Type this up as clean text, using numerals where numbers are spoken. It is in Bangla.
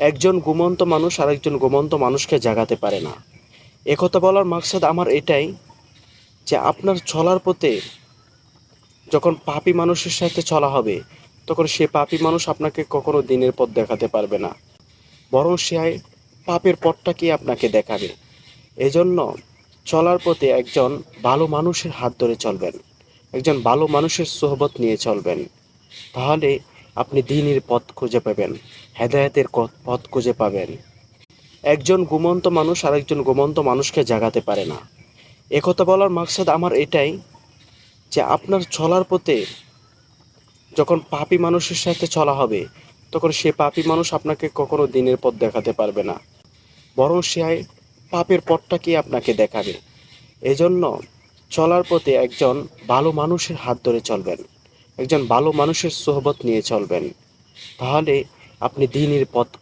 একজন ঘুমন্ত মানুষ আরেকজন ঘুমন্ত মানুষকে জাগাতে পারে না। একথা বলার মাকসাদ আমার এটাই যে আপনার চলার পথে যখন পাপী মানুষের সাথে চলা হবে, তখন সে পাপী মানুষ আপনাকে কখনো দিনের পথ দেখাতে পারবে না, বরং সে পাপের পথটাকে আপনাকে দেখাবে। এজন্য চলার পথে একজন ভালো মানুষের হাত ধরে চলবেন, একজন ভালো মানুষের সোহবত নিয়ে চলবেন। তাহলে আপনি দ্বীনের পথ খুঁজে পাবেন, হেদায়েতের পথ খুঁজে পাবেন। একজন ঘুমন্ত মানুষ আরেকজন ঘুমন্ত মানুষকে জাগাতে পারে না। একথা বলার মাকসাদ আমার এটাই যে আপনার চলার পথে যখন পাপী মানুষের সাথে চলা হবে, তখন সে পাপী মানুষ আপনাকে কখনো দিনের পথ দেখাতে পারবে না, বরং সে পাপের পথটাকেই আপনাকে দেখাবে। এজন্য চলার পথে একজন ভালো মানুষের হাত ধরে চলবেন, একজন ভালো মানুষের সোহবত নিয়ে চলবেন। তাহলে আপনি দ্বীনের পথ